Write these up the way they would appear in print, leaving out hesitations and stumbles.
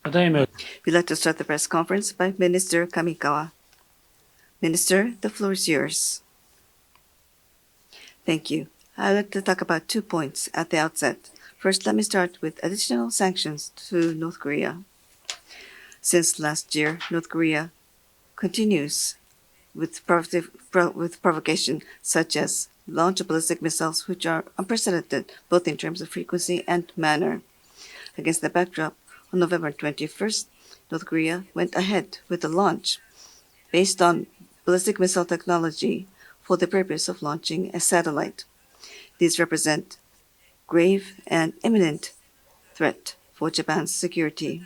We'd like to start the press conference by Minister Kamikawa. Minister, the floor is yours. Thank you. I'd like to talk about 2 points at the outset. First, let me start with additional sanctions to North Korea. Since last year, North Korea continues with provocation, such as launch of ballistic missiles, which are unprecedented both in terms of frequency and manner. Against the backdrop, on November 21st, North Korea went ahead with the launch based on ballistic missile technology for the purpose of launching a satellite. These represent grave and imminent threat for Japan's security.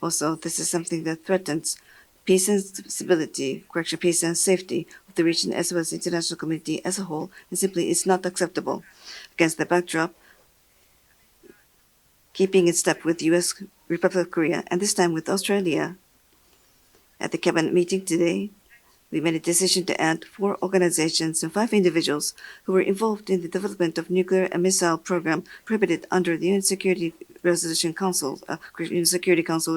Also, this is something that threatens peace and stability, peace and safety of the region as well as the international community as a whole, and simply is not acceptable. Against the backdrop, keeping in step with the U.S. Republic of Korea, and this time with Australia, at the cabinet meeting today, we made a decision to add 4 organizations and 5 individuals who were involved in the development of nuclear and missile program prohibited under the UN Security Council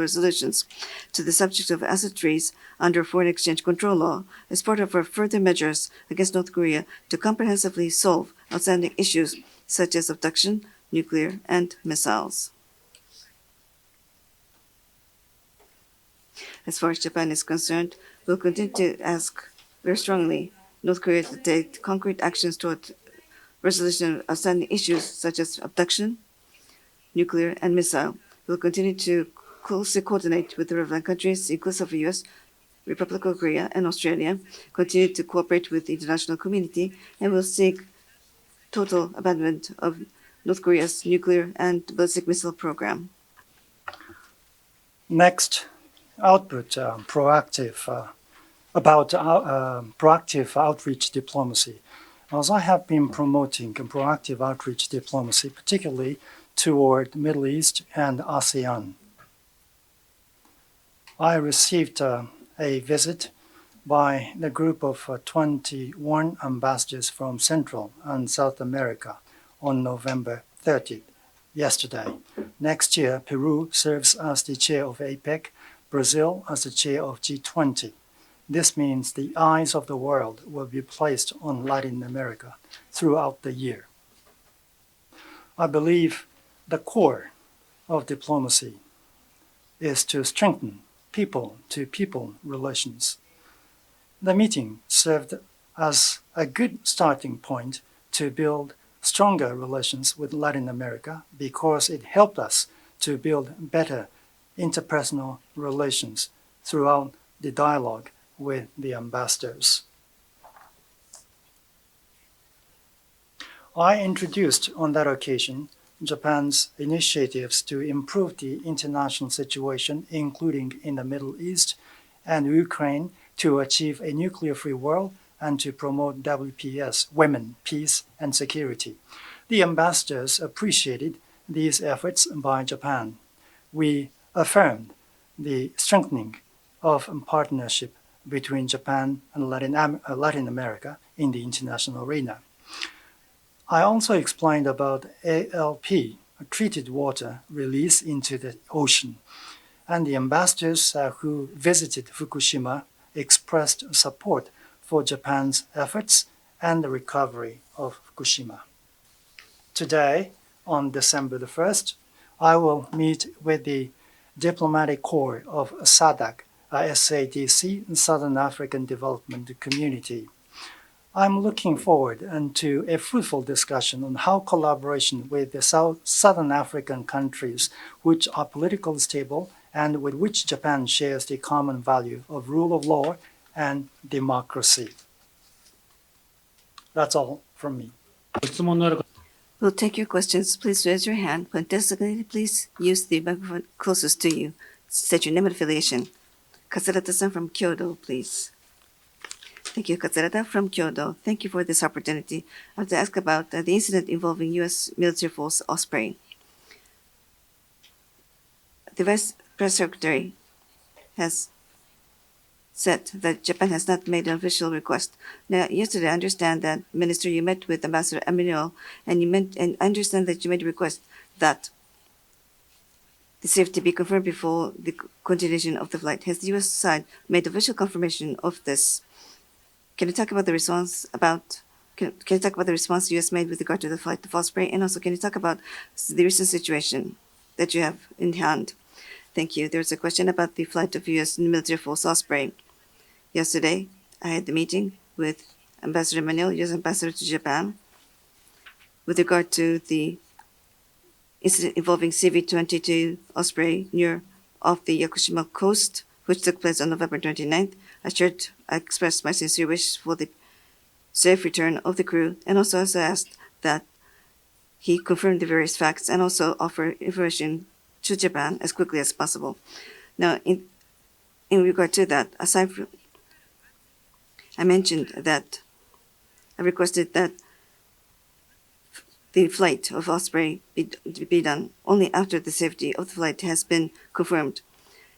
resolutions to the subject of asset freeze under foreign exchange control law as part of our further measures against North Korea to comprehensively solve outstanding issues such as abduction, nuclear, and missiles. As far as Japan is concerned, we'll continue to ask very strongly North Korea to take concrete actions toward resolution of outstanding issues such as abduction, nuclear, and missile. We'll continue to closely coordinate with the relevant countries, inclusive of the U.S., Republic of Korea, and Australia, continue to cooperate with the international community, and will seek total abandonment of North Korea's nuclear and ballistic missile program. Next, proactive outreach diplomacy. As I have been promoting proactive outreach diplomacy, particularly toward Middle East and ASEAN. I received a visit by the group of 21 ambassadors from Central and South America on November 30th, yesterday. Next year, Peru serves as the chair of APEC, Brazil as the chair of G20. This means the eyes of the world will be placed on Latin America throughout the year. I believe the core of diplomacy is to strengthen people-to-people relations. The meeting served as a good starting point to build stronger relations with Latin America because it helped us to build better interpersonal relations throughout the dialogue with the ambassadors. I introduced on that occasion Japan's initiatives to improve the international situation, including in the Middle East and Ukraine, to achieve a nuclear-free world and to promote WPS, women, peace, and security. The ambassadors appreciated these efforts by Japan. We affirmed the strengthening of partnership between Japan and Latin America in the international arena. I also explained about ALP, treated water release into the ocean, and the ambassadors who visited Fukushima expressed support for Japan's efforts and the recovery of Fukushima. Today, on December the 1st, I will meet with the diplomatic corps of SADC, SADC, Southern African Development Community. I'm looking forward to a fruitful discussion on how collaboration with the Southern African countries, which are politically stable and with which Japan shares the common value of rule of law and democracy. That's all from me. We'll take your questions. Please raise your hand. When designated, please use the microphone closest to you. State your name and affiliation. Katsurata-san from Kyoto, please. Thank you, Katsurata from Kyoto. Thank you for this opportunity. I have to ask about the incident involving U.S. military force Osprey. The Vice Press Secretary has said that Japan has not made an official request. Now, yesterday, I understand that, Minister, you met with Ambassador Emmanuel, and I understand that you made a request that the safety be confirmed before the continuation of the flight. Has the U.S. side made official confirmation of this? Can you talk about the response about? Can you talk about the response the U.S. made with regard to the flight of Osprey, and also can you talk about the recent situation that you have in hand? Thank you. There's a question about the flight of U.S. military force Osprey. Yesterday, I had the meeting with Ambassador Manuel, U.S. Ambassador to Japan, with regard to the incident involving CV-22 Osprey near off the Yakushima coast, which took place on November 29th. I expressed my sincere wish for the safe return of the crew, and also asked that he confirm the various facts and also offer information to Japan as quickly as possible. Now, in regard to that, aside from, I mentioned that I requested that the flight of Osprey be done only after the safety of the flight has been confirmed.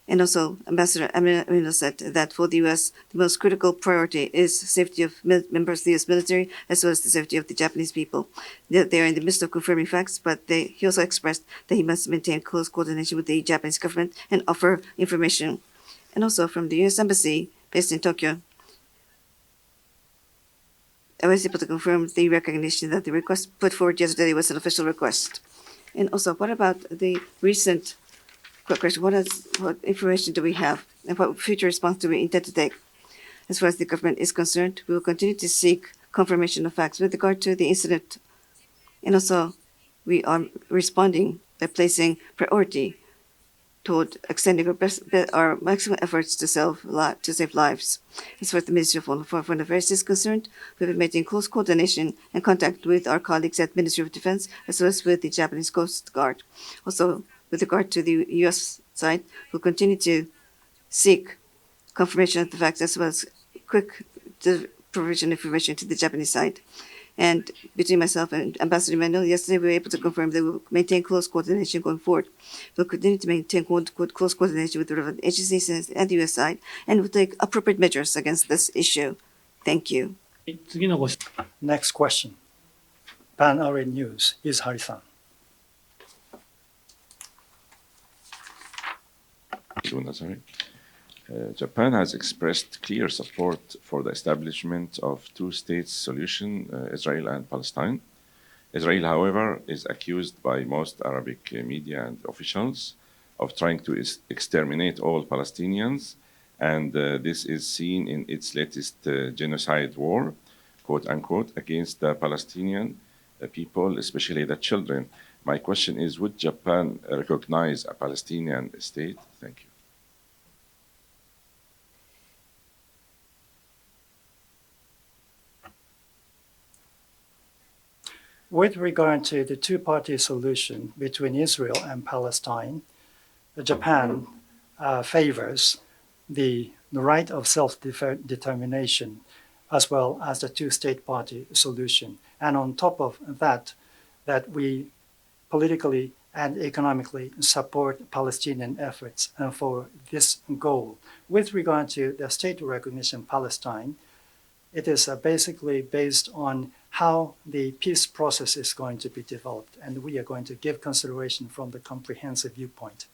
And also, Ambassador Amino said that for the U.S., the most critical priority is safety of members of the U.S. military as well as the safety of the Japanese people. They are in the midst of confirming facts, but he also expressed that he must maintain close coordination with the Japanese government and offer information. And also from the U.S. Embassy based in Tokyo, I was able to confirm the recognition that the request put forward yesterday was an official request. And also, what about the recent question? What information do we have, and what future response do we intend to take? As far as the government is concerned, we will continue to seek confirmation of facts with regard to the incident. And also, we are responding by placing priority toward extending our maximum efforts to save lives. As far as the Ministry of Foreign Affairs is concerned, we have been maintaining close coordination and contact with our colleagues at Ministry of Defense as well as with the Japanese Coast Guard. Also, with regard to the U.S. side, we'll continue to seek confirmation of the facts as well as quick provision information to the Japanese side. And between myself and Ambassador Manuel, yesterday we were able to confirm that we will maintain close coordination going forward. We'll continue to maintain close coordination with the relevant agencies and the U.S. side, and we'll take appropriate measures against this issue. Thank you. Next question. Pan Aria News, Izhari-san. Japan has expressed clear support for the establishment of two-state solution, Israel and Palestine. Israel, however, is accused by most Arabic media and officials of trying to exterminate all Palestinians, and this is seen in its latest genocide war, quote unquote, against the Palestinian people, especially the children. My question is, would Japan recognize a Palestinian state? Thank you. With regard to the two-party solution between Israel and Palestine, Japan favors the right of self-determination as well as the two-state party solution. And on top of that, that we politically and economically support Palestinian efforts for this goal. With regard to the state recognition Palestine, it is basically based on how the peace process is going to be developed, and we are going to give consideration from the comprehensive viewpoint.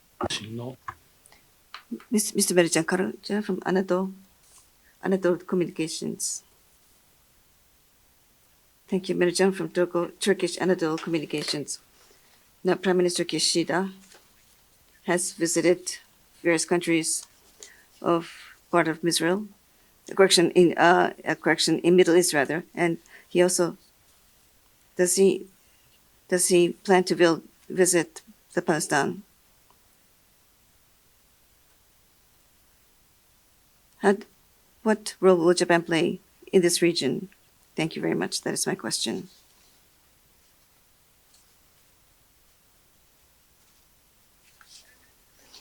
Mr. Merijan Karuja from Anadolu Communications. Thank you, Merijan from Turkish Anadolu Communications. Now, Prime Minister Kishida has visited various countries of part of Israel, in Middle East rather, and he also does he plan to visit the Palestine? What role will Japan play in this region? Thank you very much. That is my question.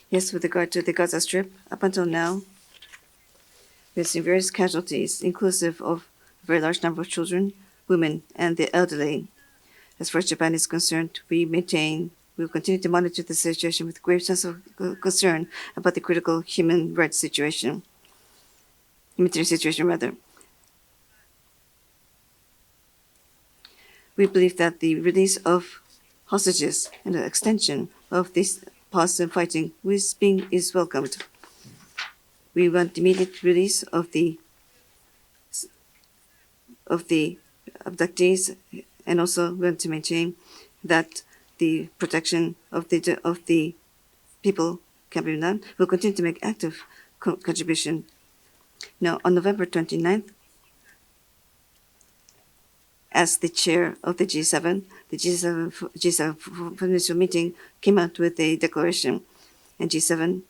Yes, with regard to the Gaza Strip, up until now, we've seen various casualties, inclusive of a very large number of children, women, and the elderly. As far as Japan is concerned, we will continue to monitor the situation with grave sense of concern about the critical humanitarian situation. We believe that the release of hostages and the extension of these pause in fighting is welcomed. We want immediate release of the abductees, and also we want to maintain that the protection of the people can be done. We'll continue to make active contribution. Now, on November 29th, as the chair of the G7, the G7 ministerial meeting came out with a declaration, and G7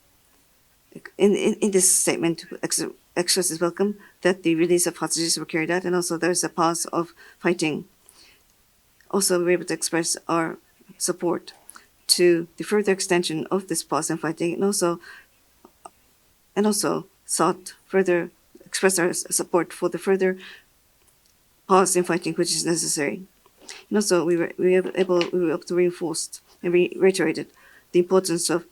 in this statement expresses welcome that the release of hostages were carried out, and also there's a pause of fighting. Also, we were able to express our support to the further extension of this pause in fighting, and also sought further express our support for the further pause in fighting which is necessary. And also, we were able to reinforce and reiterated the importance of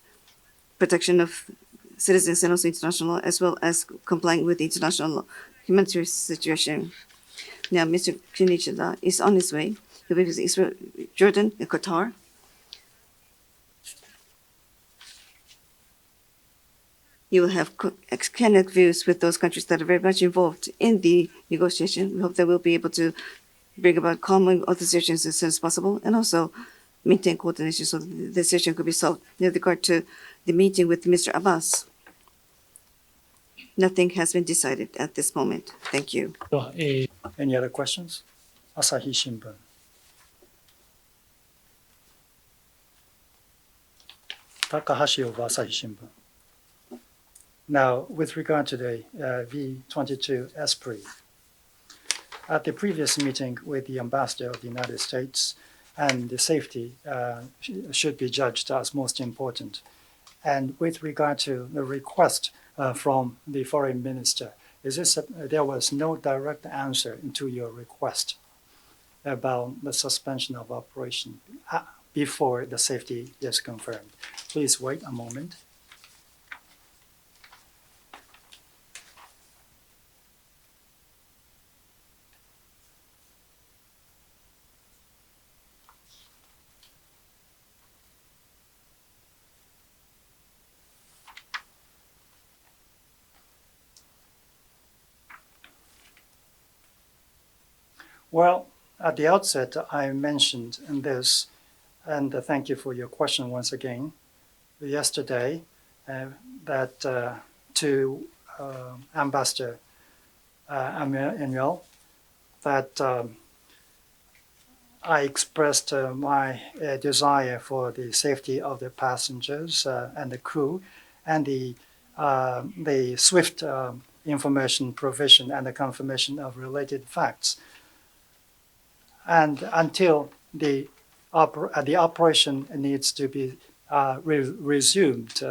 protection of citizens and also international law, as well as complying with the international law, humanitarian situation. Now, Mr. Kinichida is on his way. He'll be visiting Israel, Jordan, and Qatar. You will have candid views with those countries that are very much involved in the negotiation. We hope that we'll be able to bring about calming of the situations as soon as possible, and also maintain coordination so that the situation could be solved. With regard to the meeting with Mr. Abbas, nothing has been decided at this moment. Thank you. Any other questions? Asahi Shimbun. Takahashi of Asahi Shimbun. Now, with regard to the V-22 Esprit, at the previous meeting with the ambassador of the United States, and the safety should be judged as most important. And with regard to the request from the foreign minister, there was no direct answer to your request about the suspension of operation before the safety is confirmed. Please wait a moment. Well, at the outset, I mentioned in this, and thank you for your question once again, yesterday, that to Ambassador Emmanuel, that I expressed my desire for the safety of the passengers and the crew, and the swift information provision and the confirmation of related facts. And until the operation needs to be resumed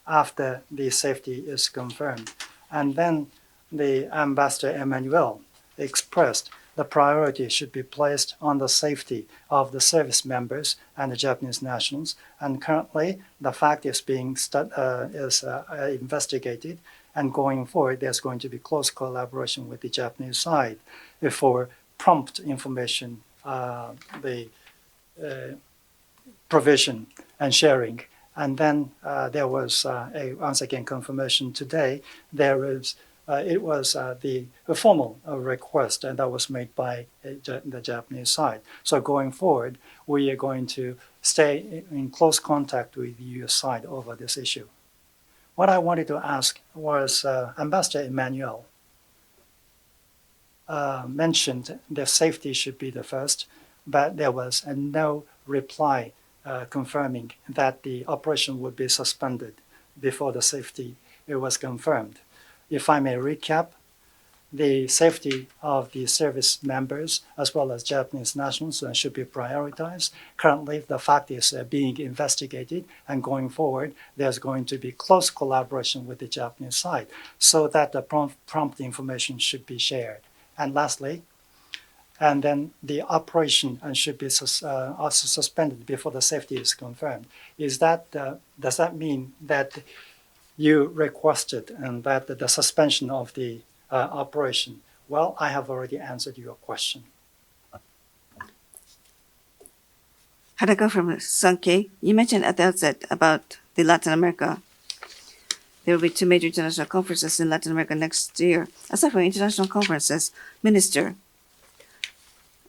after the safety is confirmed. And then the Ambassador Emmanuel expressed the priority should be placed on the safety of the service members and the Japanese nationals. And currently, the fact is being investigated. And going forward, there's going to be close collaboration with the Japanese side for prompt information, the provision and sharing. And then there was once again confirmation today. It was the formal request, and that was made by the Japanese side. So going forward, we are going to stay in close contact with the US side over this issue. What I wanted to ask was Ambassador Emmanuel mentioned the safety should be the first, but there was no reply confirming that the operation would be suspended before the safety was confirmed. If I may recap, the safety of the service members as well as Japanese nationals should be prioritized. Currently, the fact is being investigated, and going forward, there's going to be close collaboration with the Japanese side so that the prompt information should be shared. And lastly, and then the operation should be also suspended before the safety is confirmed. Does that mean that you requested and that the suspension of the operation? Well, I have already answered your question. Haraka from Sankei, you mentioned at the outset about the Latin America. There will be 2 major international conferences in Latin America next year. Aside from international conferences, Minister,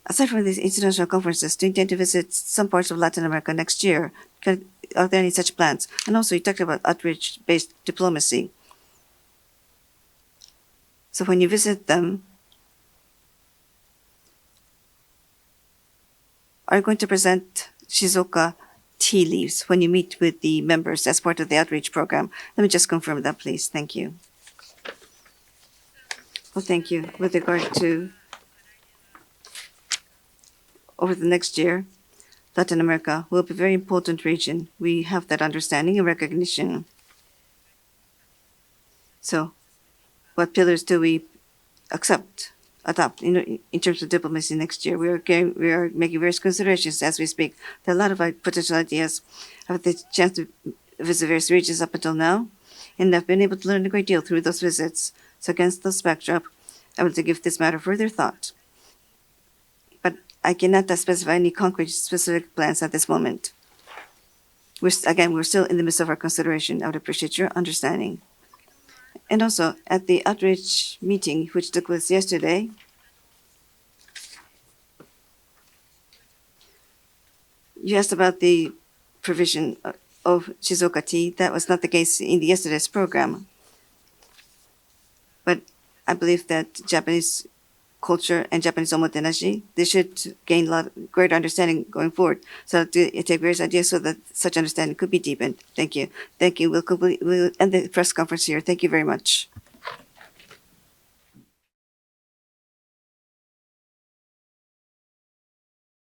aside from these international conferences, do you intend to visit some parts of Latin America next year? Are there any such plans? And also, you talked about outreach-based diplomacy. So when you visit them, are you going to present Shizuoka tea leaves when you meet with the members as part of the outreach program? Let me just confirm that, please. Thank you. Well, thank you. With regard to over the next year, Latin America will be a very important region. We have that understanding and recognition. So, what pillars do we adopt in terms of diplomacy next year? We are making various considerations as we speak. There are a lot of potential ideas. I've had the chance to visit various regions up until now, and I've been able to learn a great deal through those visits. So against this backdrop, I want to give this matter further thought. But I cannot specify any concrete specific plans at this moment. We're still in the midst of our consideration. I would appreciate your understanding. And also, at the outreach meeting, which took place yesterday, you asked about the provision of Shizuoka tea. That was not the case in yesterday's program. But I believe that Japanese culture and Japanese omotenashi, they should gain a lot greater understanding going forward. So to take various ideas so that such understanding could be deepened. Thank you. Thank you. We'll end the press conference here. Thank you very much.